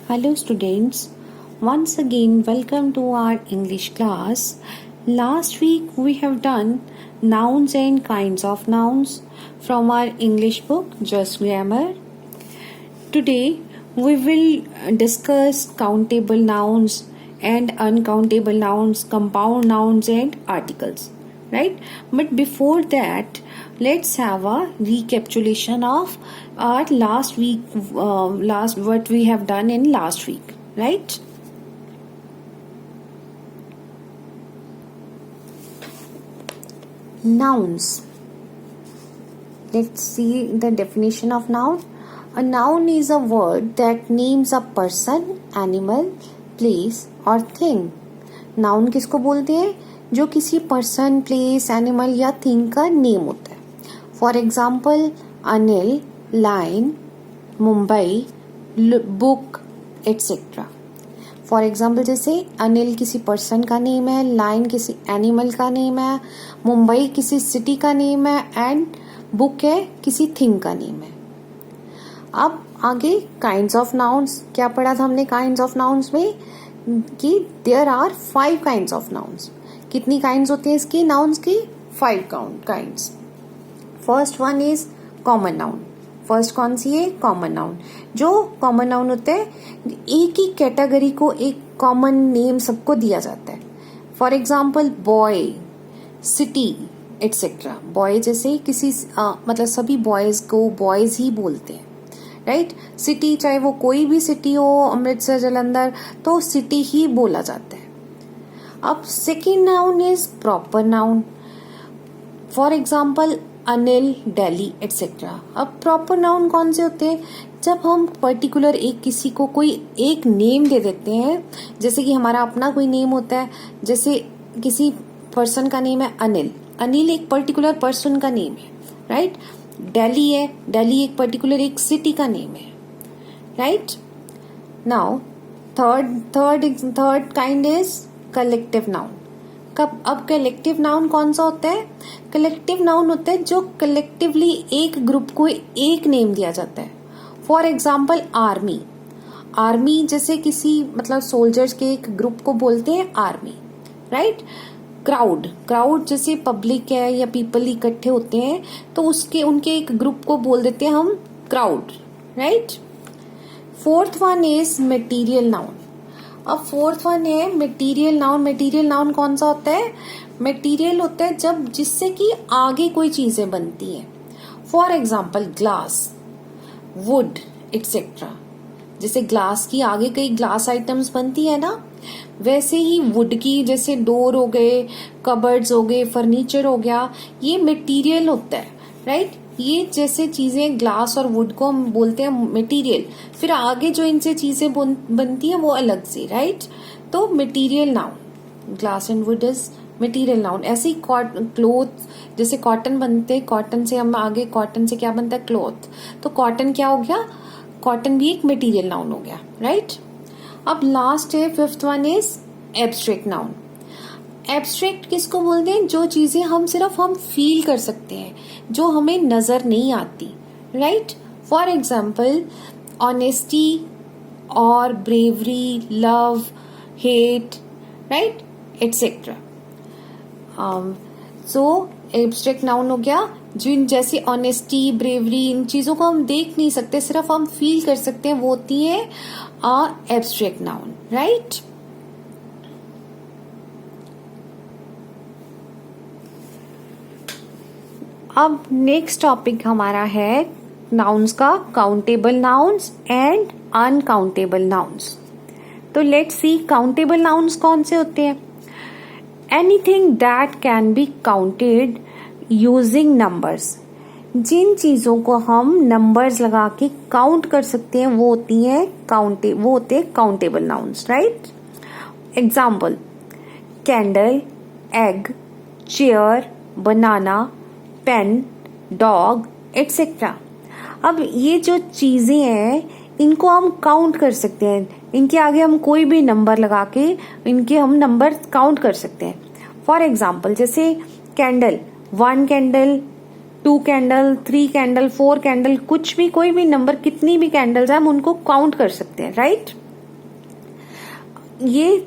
Hello students, once again welcome to our English class. Last week we have done nouns and kinds of nouns from our English book Just Grammar. Today we will discuss countable nouns and uncountable nouns, compound nouns and articles, right? But before that, let's have a recapitulation of our last week, what we have done in last week, right? Nouns. Let's see the definition of noun. A noun is a word that names a person, animal, place or thing. Noun किसको बोलते हैं? जो किसी person, place, animal या thing का name होता है. For example Anil, line, Mumbai, book etcetera. For example जैसे अनिल किसी पर्सन का नेम है, लाइन किसी एनिमल का नेम है, मुंबई किसी सिटी का नेम है एंड बुक है किसी थिंग का नेम है. अब आगे काइंड्स ऑफ नाउन्स. क्या पढ़ा था हमने काइंड्स ऑफ नाउन्स में कि there are 5 kinds of nouns. कितनी काइंड्स होती हैं इसकी नाउन्स की? 5 kinds. First one is common noun. First कौन सी है? Common noun. जो कॉमन नाउन होते हैं एक ही कैटेगरी को एक कॉमन नेम सबको दिया जाता है. For example boy, city etcetera. Boy जैसे किसी मतलब सभी बॉयज को बॉयज ही बोलते हैं, राइट. सिटी चाहे वो कोई भी सिटी हो, अमृतसर, जालंधर, तो सिटी ही बोला जाता है. अब second noun is proper noun. For example Anil, Delhi etcetera. अब प्रॉपर नाउन कौन से होते हैं? जब हम पर्टिकुलर एक किसी को कोई एक नेम दे देते हैं, जैसे कि हमारा अपना कोई नेम होता है. जैसे किसी पर्सन का नेम है अनिल. अनिल एक पर्टिकुलर पर्सन का नेम है, राइट. दिल्ली है, दिल्ली एक पर्टिकुलर एक सिटी का नेम है, right. Now third kind is collective noun. अब कलेक्टिव नाउन कौन सा होता है? कलेक्टिव नाउन होता है जो कलेक्टिवली एक ग्रुप को एक नेम दिया जाता है. For example army. आर्मी जैसे किसी मतलब सोल्जर्स के एक ग्रुप को बोलते हैं आर्मी, राइट. क्राउड जैसे पब्लिक है या पीपल इकट्ठे होते हैं तो उनके एक ग्रुप को बोल देते हैं हम crowd, right. Fourth one is material noun. अब फोर्थ वन है मटेरियल नाउन. मटेरियल नाउन कौन सा होता है? मटेरियल होता है जब जिससे कि आगे कोई चीजें बनती हैं. For example glass, would etcetera. जैसे ग्लास की आगे कई ग्लास आइटम्स बनती है ना, वैसे ही वुड की जैसे डोर हो गए, कबर्ड्स हो गए, फर्नीचर हो गया, ये मटेरियल होता है, राइट. ये जैसे चीजें ग्लास और वुड को हम बोलते हैं मटेरियल. फिर आगे जो इनसे चीजें बनती हैं वो अलग से, राइट. तो material noun, glass and would is material noun. ऐसे ही क्लोथ, जैसे कॉटन बनते हैं, कॉटन से हम आगे कॉटन से क्या बनता है? क्लॉथ. तो कॉटन क्या हो गया? कॉटन भी एक मटेरियल नाउन हो गया, राइट. अब लास्ट है fifth one is abstract noun. Abstract किसको बोलते हैं? जो चीजें हम फील कर सकते हैं, जो हमें नजर नहीं आती, राइट. फॉर एग्जाम्पल ऑनेस्टी और bravery, love, hate, right etcetera. So abstract noun हो गया जिन जैसे ऑनेस्टी, ब्रेवरी, इन चीजों को हम देख नहीं सकते, सिर्फ हम फील कर सकते हैं, वो होती है एब्स्ट्रैक्ट नाउन, राइट. अब नेक्स्ट टॉपिक हमारा है नाउन्स का countable nouns and uncountable nouns. तो लेट्स सी काउंटेबल नाउन्स कौन से होते हैं. Anything that can be counted using numbers. जिन चीजों को हम नंबर्स लगा के काउंट कर सकते हैं वो होती हैं वो होते हैं countable nouns, right. Example candle, egg, chair, banana, pen, dog etcetera. अब ये जो चीजें हैं इनको हम काउंट कर सकते हैं. इनके आगे हम कोई भी नंबर लगा के इनके हम नंबर काउंट कर सकते हैं. फॉर एग्जाम्पल जैसे candle, 1 candle, 2 candle, 3 candle, 4 candle, कुछ भी कोई भी नंबर, कितनी भी कैंडल्स है हम उनको काउंट कर सकते हैं, राइट. ये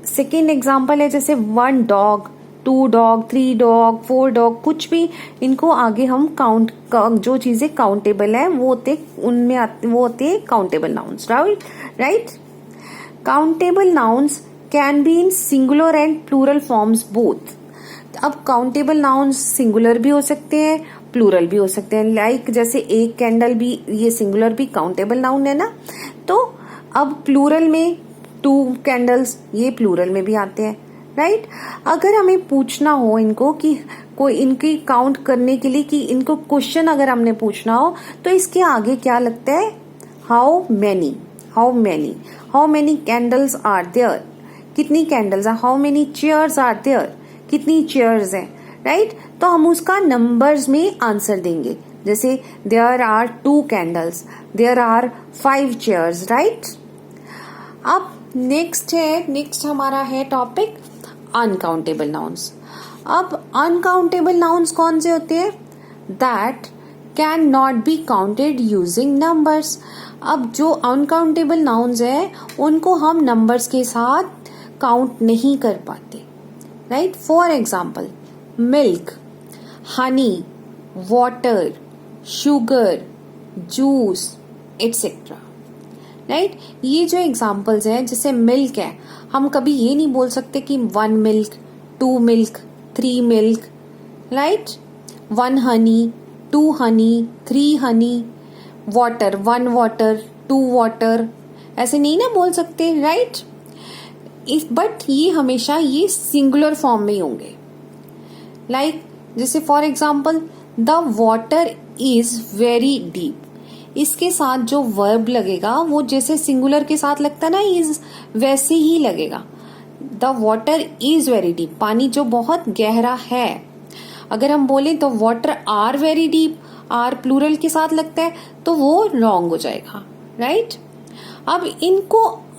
सेकेंड एग्जाम्पल है, जैसे 1 डॉग, 2 डॉग, 3 डॉग, 4 डॉग, कुछ भी इनको आगे हम काउंट, जो चीजें काउंटेबल है वो होते हैं countable nouns, right. Countable nouns can be in singular and plural forms both. अब काउंटेबल नाउन्स सिंगुलर भी हो सकते हैं, प्लूरल भी हो सकते हैं. लाइक जैसे एक कैंडल भी, ये सिंगुलर भी काउंटेबल नाउन है ना. तो अब प्लूरल में 2 कैंडल्स, ये प्लूरल में भी आते हैं, राइट. अगर हमें पूछना हो इनको कि कोई इनकी काउंट करने के लिए, कि इनको क्वेश्चन अगर हमने पूछना हो, तो इसके आगे क्या लगता है, how many candles are there, कितनी कैंडल्स है. How many chairs are there, कितनी चेयर्स हैं, राइट. तो हम उसका नंबर्स में आंसर देंगे. जैसे there are 2 candles, there are 5 chairs, right. अब नेक्स्ट हमारा है टॉपिक अनकाउंटेबल नाउन्स. अब अनकाउंटेबल नाउन्स कौन से होते हैं, that can not be counted using numbers. अब जो अनकाउंटेबल नाउन्स है उनको हम नंबर्स के साथ काउंट नहीं कर पाते, right. For example milk, Honey, water, sugar, juice etcetera, right. ये जो एग्जाम्पल्स हैं, जैसे मिल्क है, हम कभी ये नहीं बोल सकते कि 1 milk, 2 milk, 3 milk, right. 1 Honey, 2 Honey, 3 Honey. Water, 1 water, 2 water, ऐसे नहीं ना बोल सकते, राइट. बट ये हमेशा ये सिंगुलर फॉर्म में ही होंगे. लाइक जैसे for example the water is very deep, इसके साथ जो वर्ब लगेगा वो जैसे सिंगुलर के साथ लगता है ना, इज, वैसे ही लगेगा. The water is very deep, पानी जो बहुत गहरा है. अगर हम बोले तो water are very deep, are plural के साथ लगता है तो वो रॉन्ग हो जाएगा, राइट.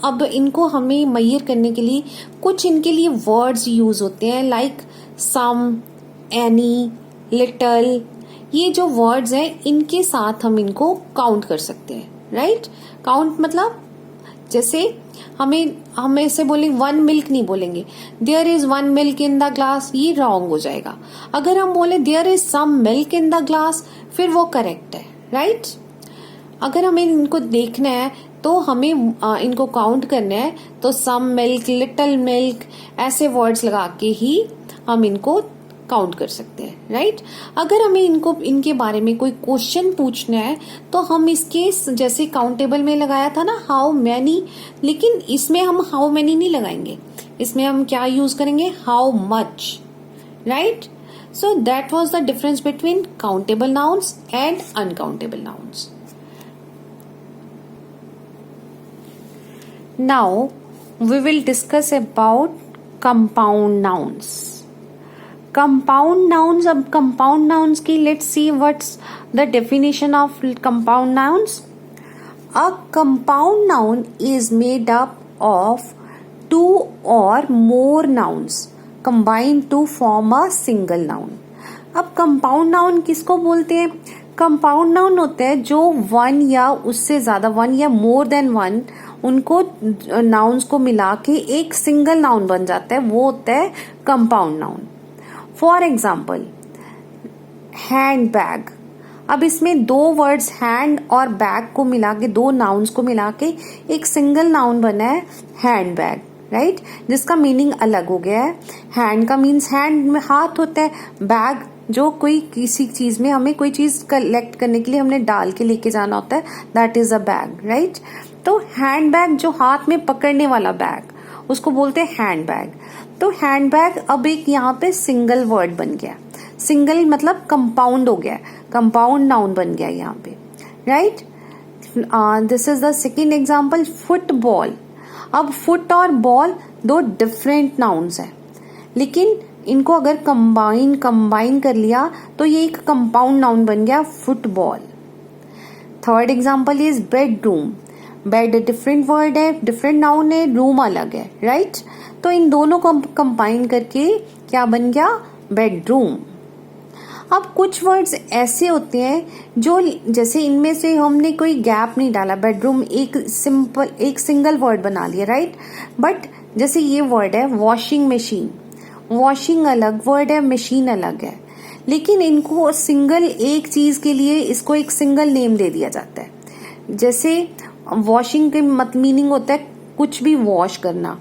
अब इनको हमें मैयर करने के लिए कुछ इनके लिए वर्ड्स यूज होते हैं, लाइक सम, एनी, लिटल. ये जो वर्ड्स हैं इनके साथ हम इनको काउंट कर सकते हैं, राइट. काउंट मतलब जैसे हम ऐसे बोलेंगे 1 मिल्क नहीं बोलेंगे, there is 1 milk in the glass, ये रॉन्ग हो जाएगा. अगर हम बोले there is some milk in the glass, फिर वो करेक्ट है, राइट. अगर हमें इनको देखना है तो हमें इनको काउंट करना है, तो सम मिल्क, लिटिल मिल्क, ऐसे वर्ड्स लगा के ही हम इनको काउंट कर सकते हैं, राइट. अगर हमें इनके बारे में कोई क्वेश्चन पूछना है तो हम इसके जैसे काउंटेबल में लगाया था ना हाउ मैनी, लेकिन इसमें हम हाउ मैनी नहीं लगाएंगे, इसमें हम क्या यूज करेंगे, how much, right. So that was the difference between countable nouns and uncountable nouns. Now we will discuss about compound nouns. Compound nouns, अब compound nouns की let's see what's the definition of compound nouns. A compound noun is made up of 2 or more nouns combined to form a single noun. अब compound noun किसको बोलते हैं, compound noun होते हैं जो 1 या उससे ज्यादा, 1 या more than 1 उनको नाउन्स को मिला के एक सिंगल नाउन बन जाता है, वो होता है compound noun. For example hand bag. अब इसमें 2 वर्ड्स हैंड और बैग को मिला के, 2 नाउन्स को मिला के एक सिंगल नाउन बना है हैंड बैग, राइट. जिसका मीनिंग अलग हो गया है. हैंड का मीन्स हैंड में हाथ होता है, बैग जो कोई किसी चीज में हमें कोई चीज कलेक्ट करने के लिए हमने डाल के लेके जाना होता है, that is a bag, right. तो हैंड बैग जो हाथ में पकड़ने वाला बैग, उसको बोलते हैं हैंड बैग. तो हैंड बैग अब एक यहाँ पे सिंगल वर्ड बन गया, सिंगल मतलब कंपाउंड हो गया, कंपाउंड नाउन बन गया यहाँ पे, right. This is the second example football. अब फुट और बॉल 2 डिफरेंट नाउन्स हैं, लेकिन इनको अगर कंबाइन कर लिया तो ये एक कंपाउंड नाउन बन गया football. Third example is bedroom. Bed different word है, डिफरेंट नाउन है, रूम अलग है, राइट. तो इन दोनों को कंबाइन करके क्या बन गया, बेडरूम. अब कुछ वर्ड्स ऐसे होते हैं जो जैसे इनमें से हमने कोई गैप नहीं डाला, बेडरूम एक सिंगल वर्ड बना लिया, राइट। बट जैसे ये वर्ड है वॉशिंग मशीन, वॉशिंग अलग वर्ड है, मशीन अलग है, लेकिन इनको सिंगल एक चीज के लिए इसको एक सिंगल नेम दे दिया जाता है। जैसे वॉशिंग के मीनिंग होता है कुछ भी वॉश करना,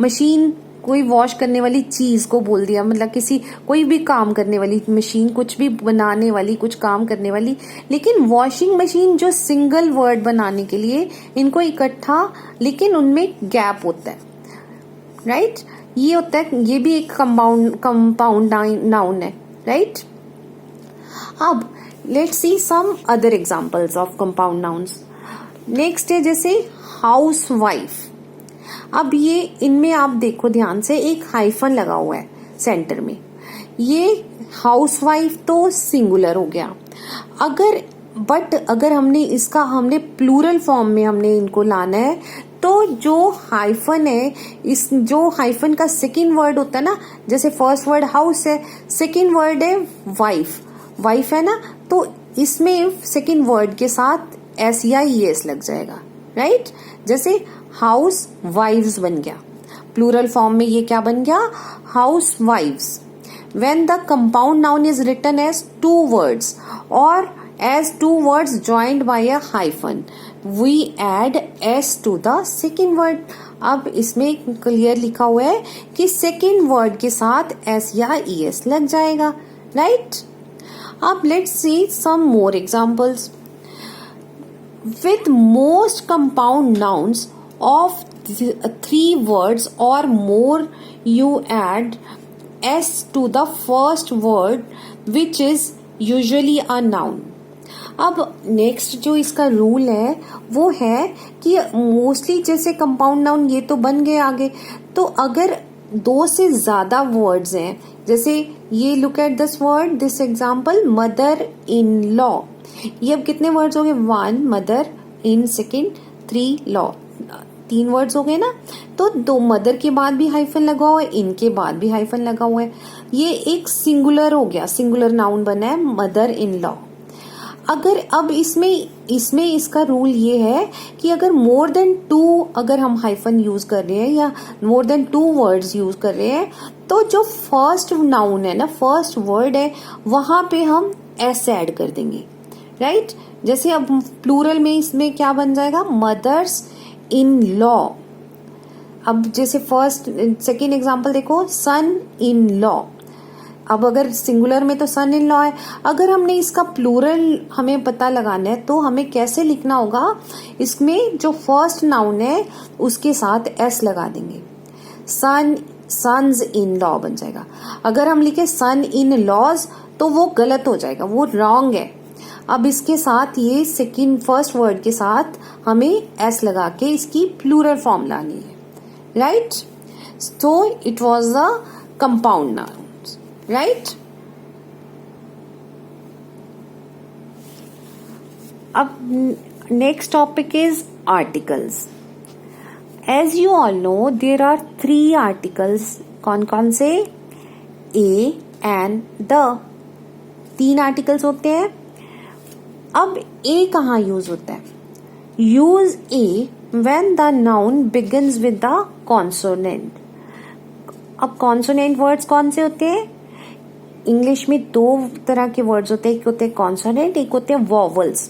मशीन कोई वॉश करने वाली चीज को बोल दिया, मतलब किसी कोई भी काम करने वाली मशीन, कुछ भी बनाने वाली, कुछ काम करने वाली। लेकिन वॉशिंग मशीन जो सिंगल वर्ड बनाने के लिए इनको इकट्ठा, लेकिन उनमें गैप होता है, राइट। ये होता है, ये भी एक कंपाउंड नाउन है, राइट। अब let's see some other examples of compound nouns. Next है जैसे हाउस वाइफ। अब ये इनमें आप देखो ध्यान से, एक हाइफन लगा हुआ है सेंटर में। ये हाउस वाइफ तो सिंगुलर हो गया। अगर हमने प्लूरल फॉर्म में हमने इनको लाना है, तो जो हाइफन है, इस जो हाइफन का सेकंड वर्ड होता है ना, जैसे फर्स्ट वर्ड हाउस है, सेकंड वर्ड है वाइफ है ना, तो इसमें सेकंड वर्ड के साथ एस या ईएस लग जाएगा, राइट। जैसे हाउस वाइव्स बन गया, प्लूरल फॉर्म में ये क्या बन गया, house wives. When the compound noun is written as two words or as two words joined by a hyphen, we add s to the second word. अब इसमें क्लियर लिखा हुआ है कि सेकेंड वर्ड के साथ s या es लग जाएगा, राइट। अब let's see some more examples. With most compound nouns of three words or more, you add s to the first word which is usually a noun. अब next जो इसका rule है वो है कि मोस्टली जैसे कंपाउंड नाउन ये तो बन गए आगे, तो अगर दो से ज्यादा वर्ड्स हैं, जैसे ये look at this word, this example mother in law. ये अब कितने वर्ड्स हो गए, 1 mother, in second 3 law, 3 words हो गए ना। तो दो मदर के बाद भी हाइफन लगा हुआ है, इनके बाद भी हाइफन लगा हुआ है, ये एक सिंगुलर हो गया, सिंगुलर नाउन बना है मदर इन लॉ। अगर अब इसमें इसका रूल ये है कि अगर मोर देन 2 अगर हम हाइफन यूज कर रहे हैं या मोर देन 2 वर्ड्स यूज कर रहे हैं, तो जो फर्स्ट नाउन है ना, फर्स्ट वर्ड है, वहां पे हम एस ऐड कर देंगे, राइट। जैसे अब प्लूरल में इसमें क्या बन जाएगा, मदर्स इन लॉ। अब जैसे सेकेंड एग्जांपल देखो, सन इन लॉ। अब अगर सिंगुलर में तो सन इन लॉ है, अगर हमने इसका प्लूरल हमें पता लगाना है तो हमें कैसे लिखना होगा, इसमें जो फर्स्ट नाउन है उसके साथ एस लगा देंगे, सन्स इन लॉ बन जाएगा। अगर हम लिखे सन इन लॉज तो वो गलत हो जाएगा, वो रॉन्ग है। अब इसके साथ ये फर्स्ट वर्ड के साथ हमें एस लगा के इसकी प्लूरल फॉर्म लानी है, right. So it was the compound noun, right. अब next topic is articles. As you all know there are 3 articles. कौन कौन से, ए एंड द, 3 आर्टिकल्स होते हैं। अब ए कहाँ यूज होता है, use A when the noun begins with the consonant. अब कॉन्सोनेंट वर्ड्स कौन से होते हैं, इंग्लिश में 2 तरह के वर्ड्स होते हैं, एक होते हैं कॉन्सोनेंट, एक होते हैं वॉवल्स।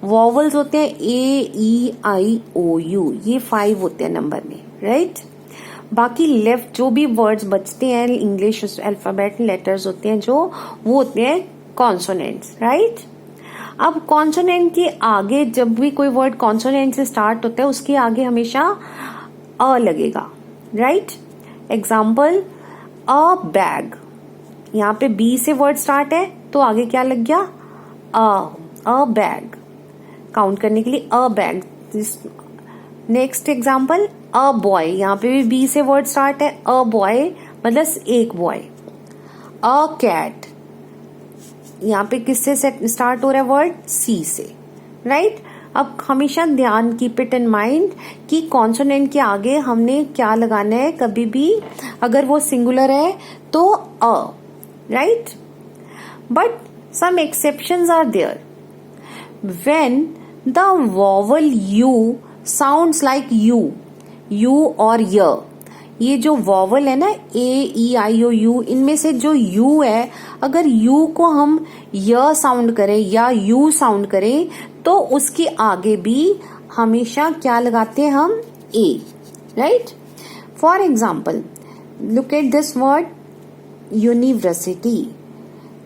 वॉवल्स होते हैं ए ई आई ओ यू, ये 5 होते हैं नंबर में, राइट। बाकी लेफ्ट जो भी वर्ड्स बचते हैं इंग्लिश अल्फाबेट लेटर्स होते हैं जो, वो होते हैं कॉन्सोनेंट्स, राइट। अब कॉन्सोनेंट के आगे जब भी कोई वर्ड कॉन्सोनेंट से स्टार्ट होता है उसके आगे हमेशा अ लगेगा, राइट। एग्जाम्पल अ बैग, यहाँ पे बी से वर्ड स्टार्ट है तो आगे क्या लग गया, अ बैग, काउंट करने के लिए अ bag. Next example a boy, यहाँ पे भी बी से वर्ड स्टार्ट है, अ बॉय मतलब एक बॉय। अ कैट, यहाँ पे किससे स्टार्ट हो रहा है वर्ड, सी से, राइट। अब हमेशा ध्यान, कीप इट इन माइंड कि कॉन्सोनेंट के आगे हमने क्या लगाना है, कभी भी अगर वो सिंगुलर है तो अ, right. but some exceptions are there. When the vowel u sounds like you or y, ये जो वॉवल है ना ए ई आई ओ यू, इनमें से जो यू है, अगर यू को हम य साउंड करें या यू साउंड करें तो उसके आगे भी हमेशा क्या लगाते हैं हम, a, right. For example look at this word university.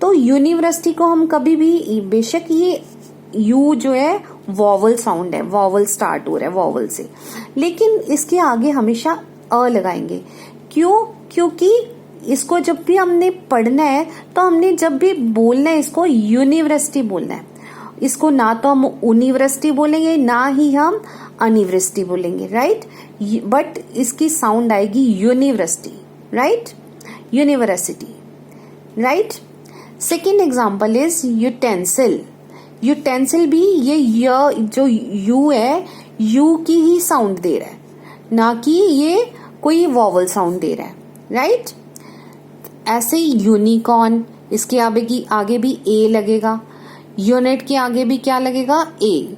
तो यूनिवर्सिटी को हम कभी भी, बेशक ये यू जो है वॉवल साउंड है, वॉवल स्टार्ट हो रहा है वॉवल से, लेकिन इसके आगे हमेशा अ लगाएंगे. क्यों? क्योंकि इसको जब भी हमने पढ़ना है तो हमने जब भी बोलना है इसको यूनिवर्सिटी बोलना है. इसको ना तो हम यूनिवर्सिटी बोलेंगे ना ही हम अनिवर्सिटी बोलेंगे, राइट. बट इसकी साउंड आएगी university, right, university, right. Second example is utensil. Utensil भी ये जो यू है, यू की ही साउंड दे रहा है, ना कि ये कोई वॉवल साउंड दे रहा है, राइट. ऐसे ही यूनिकॉर्न, इसके आगे भी ए लगेगा. यूनिट के आगे भी क्या लगेगा, ए.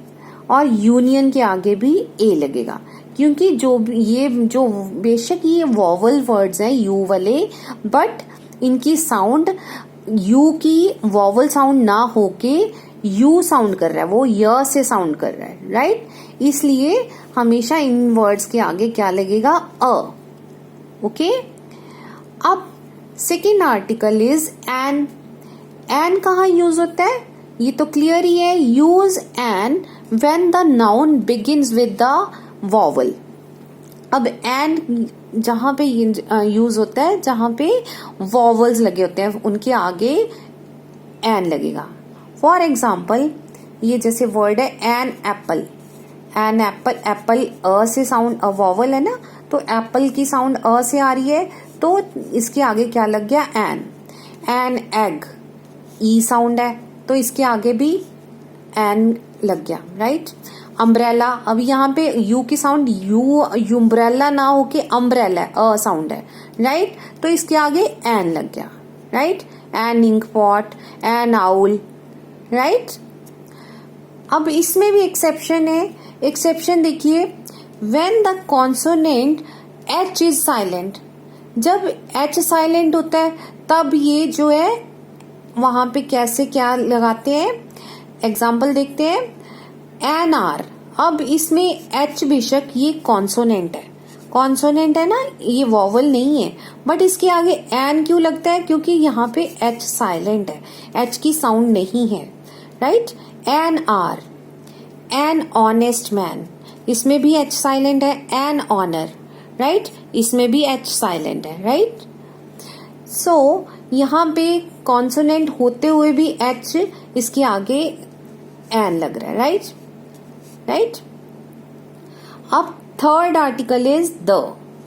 और यूनियन के आगे भी ए लगेगा, क्योंकि जो बेशक ये वॉवल वर्ड्स हैं यू वाले, बट इनकी साउंड यू की वॉवल साउंड ना होके यू साउंड कर रहा है, वो य से साउंड कर रहा है, राइट. इसलिए हमेशा इन वर्ड्स के आगे क्या लगेगा, अ. ओके. अब second article is an. An कहाँ यूज होता है, ये तो क्लियर ही है. Use an when the noun begins with the vowel. अब एन जहां पे यूज होता है जहां पे वॉवल्स लगे होते हैं, उनके आगे एन लगेगा. फॉर एग्जाम्पल ये जैसे वर्ड है an apple. An apple, apple a से साउंड, वॉवल है ना, तो एप्पल की साउंड अ से आ रही है, तो इसके आगे क्या लग गया, an. An egg, E sound है, तो इसके आगे भी एन लग गया, राइट. अम्ब्रेला, अब यहाँ पे यू की साउंड यूम्ब्रेला ना होके अम्ब्रेला अ साउंड है, राइट, तो इसके आगे एन लग गया, right. An ink pot, an owl, right. अब इसमें भी एक्सेप्शन है. एक्सेप्शन देखिए, when the consonant H is silent. जब एच साइलेंट होता है तब ये जो है वहां पे कैसे क्या लगाते हैं, एग्जाम्पल देखते हैं. एन आर, अब इसमें एच बेशक ये कॉन्सोनेंट है, कॉन्सोनेंट है ना, ये वॉवल नहीं है, बट इसके आगे एन क्यों लगता है, क्योंकि यहाँ पे एच साइलेंट है, एच की साउंड नहीं है, right. An hour. An honest man, इसमें भी एच साइलेंट है. एन ऑनर, राइट, इसमें भी एच साइलेंट है, राइट. सो यहाँ पे कॉन्सोनेंट होते हुए भी एच इसके आगे एन लग रहा है, राइट, राइट. अब थर्ड आर्टिकल इज द.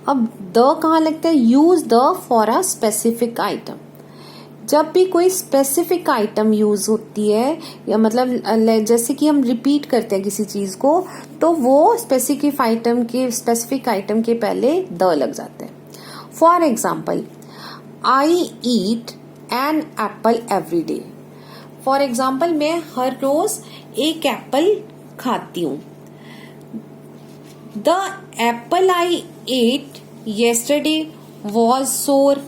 अब द कहाँ लगता है, use the for a specific item. जब भी कोई स्पेसिफिक आइटम यूज होती है, या मतलब जैसे कि हम रिपीट करते हैं किसी चीज को, तो वो स्पेसिफिक आइटम के पहले द लग जाते हैं. For example I eat an apple every day. For example मैं हर रोज एक एप्पल खाती हूँ. The apple I ate yesterday was sour.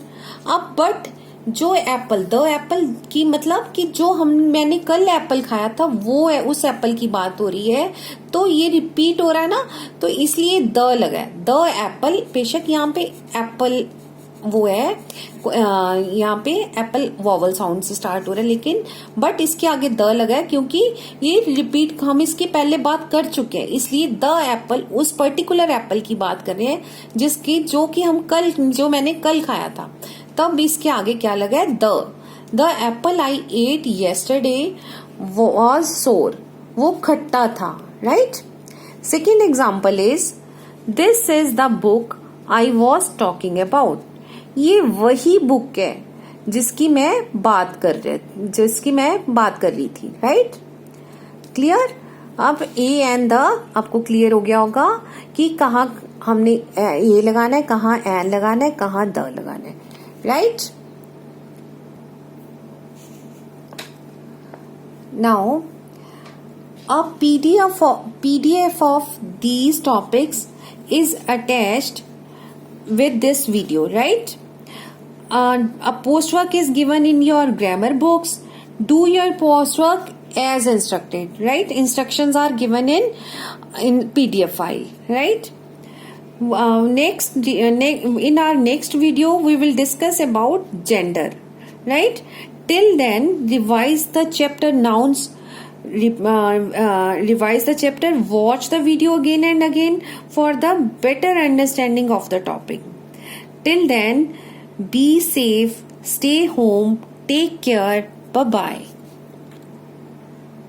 अब बट जो एप्पल, द एप्पल की मतलब कि जो मैंने कल एप्पल खाया था वो है, उस एप्पल की बात हो रही है, तो ये रिपीट हो रहा है ना, तो इसलिए द लगा है. द एप्पल, बेशक यहाँ पे एप्पल वो है, यहाँ पे एप्पल वॉवल साउंड से स्टार्ट हो रहा है, लेकिन बट इसके आगे द लगा है क्योंकि ये रिपीट, हम इसके पहले बात कर चुके हैं, इसलिए द एप्पल उस पर्टिकुलर एप्पल की बात कर रहे हैं जो मैंने कल खाया था. तब इसके आगे क्या लगा है, the apple I ate yesterday was sour, वो खट्टा था, right. Second example is this is the book I was talking about. ये वही बुक है जिसकी मैं बात कर रही थी, राइट. क्लियर. अब ए एंड द आपको क्लियर हो गया होगा कि कहाँ हमने ए लगाना है, कहाँ एन लगाना है, कहाँ द लगाना है, right. Now, a PDF of these topics is attached with this video, right? A postwork is given in your grammar books. Do your postwork as instructed, right? Instructions are given in PDF file, right? In our next video we will discuss about gender, right? Till then, revise the chapter nouns, revise the chapter, watch the video again and again for the better understanding of the topic. Till then, be safe, stay home, take care, bye bye.